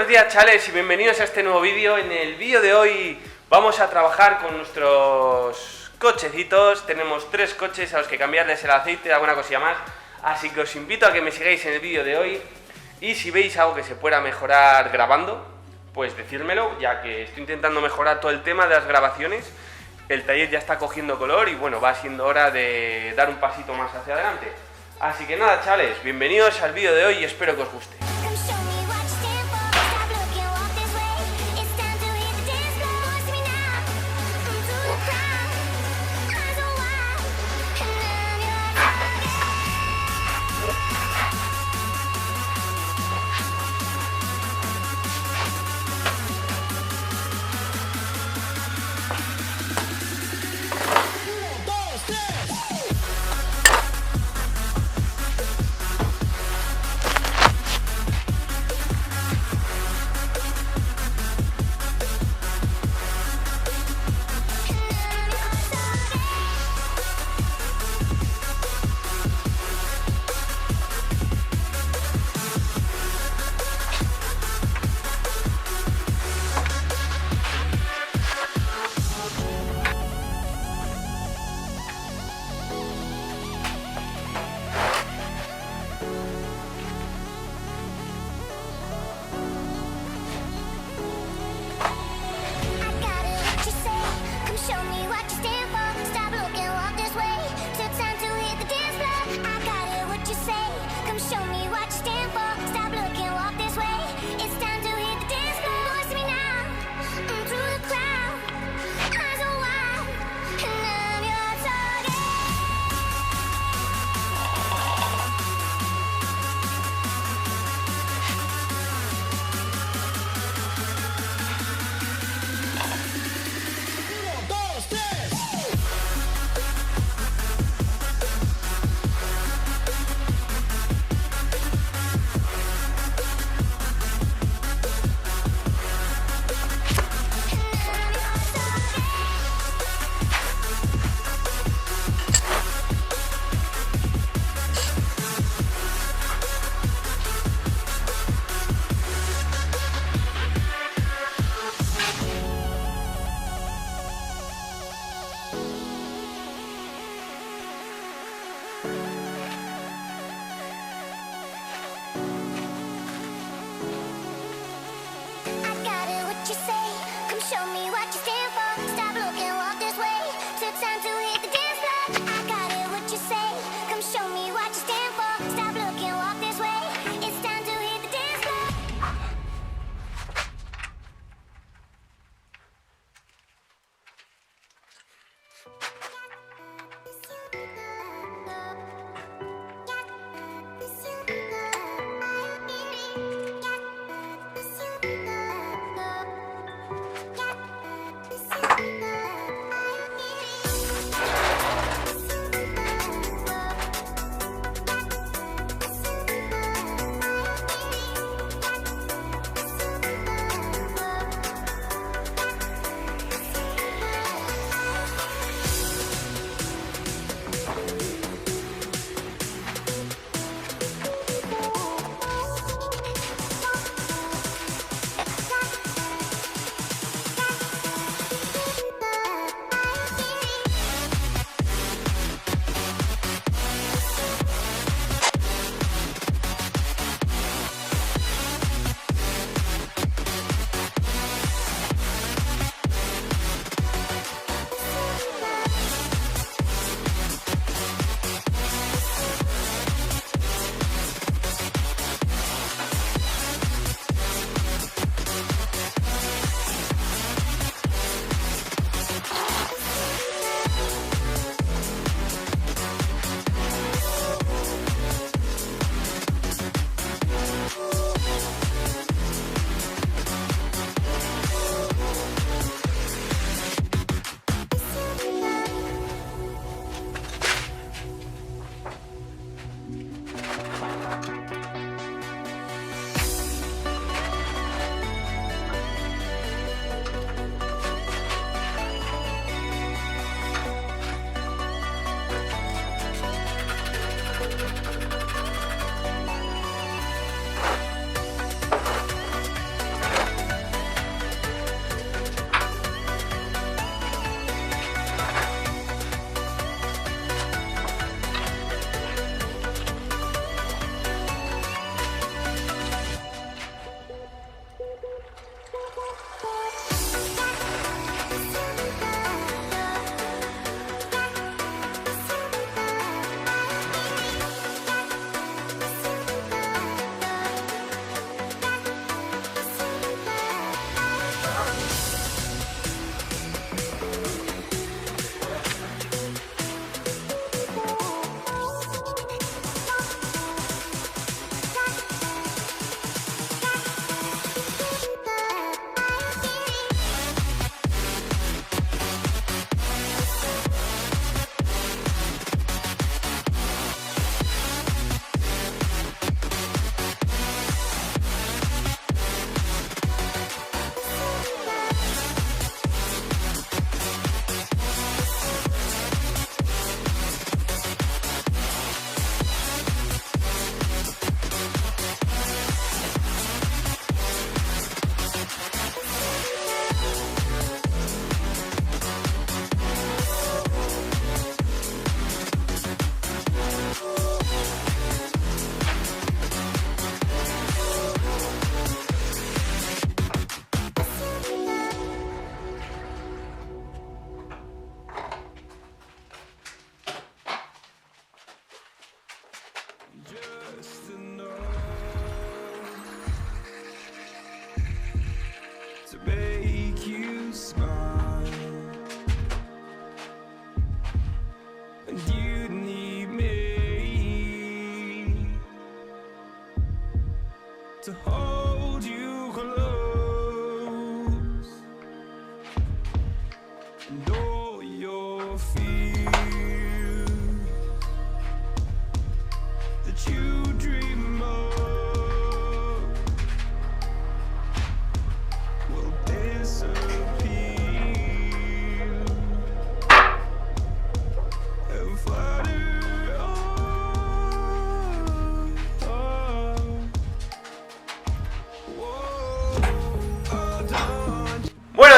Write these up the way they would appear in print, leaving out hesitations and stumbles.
Buenos días, chales, y bienvenidos a este nuevo vídeo. En el vídeo de hoy vamos a trabajar con nuestros cochecitos. Tenemos 3 coches a los que cambiarles el aceite y alguna cosilla más. Así que os invito a que me sigáis en el vídeo de hoy. Y si veis algo que se pueda mejorar grabando, pues decírmelo, ya que estoy intentando mejorar todo el tema de las grabaciones. El taller ya está cogiendo color y bueno, va siendo hora de dar un pasito más hacia adelante. Así que nada, chavales, bienvenidos al vídeo de hoy y espero que os guste.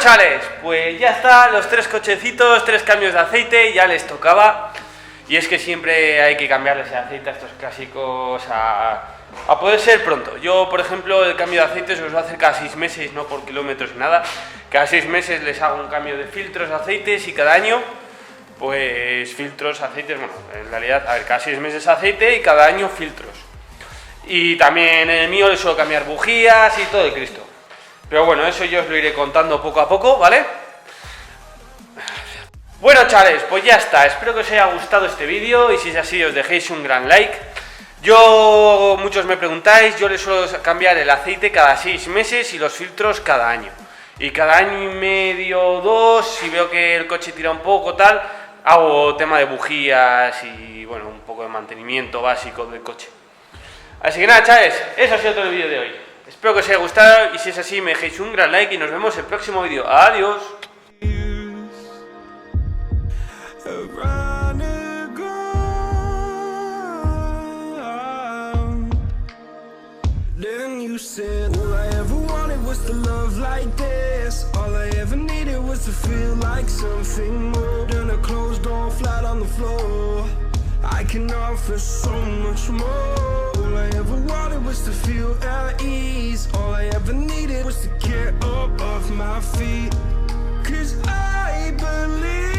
chavales, pues ya está, los 3 cochecitos, 3 cambios de aceite, ya les tocaba. Y es que siempre hay que cambiarles el aceite a estos clásicos a poder ser pronto. Yo, por ejemplo, el cambio de aceite se los voy a hacer cada 6 meses, no por kilómetros ni nada. Cada 6 meses les hago un cambio de filtros, aceites, y cada año, pues filtros, aceites, bueno, en realidad, a ver, cada 6 meses aceite y cada año filtros. Y también en el mío les suelo cambiar bujías y todo el Cristo. Pero bueno, eso yo os lo iré contando poco a poco, ¿vale? Bueno, chavales, pues ya está. Espero que os haya gustado este vídeo y si es así os dejéis un gran like. Muchos me preguntáis, yo les suelo cambiar el aceite cada 6 meses y los filtros cada año. Y cada año y medio, 2, si veo que el coche tira un poco, tal, hago tema de bujías y, bueno, un poco de mantenimiento básico del coche. Así que nada, chavales, eso ha sido todo el vídeo de hoy. Espero que os haya gustado y si es así me dejéis un gran like y nos vemos en el próximo vídeo. Adiós. You said all I ever wanted was to love like this. All I ever needed was to feel like something more than a closed door flat on the floor. I can offer so much more. All I ever wanted was to feel at ease. All I ever needed was to get up off my feet. 'Cause I believe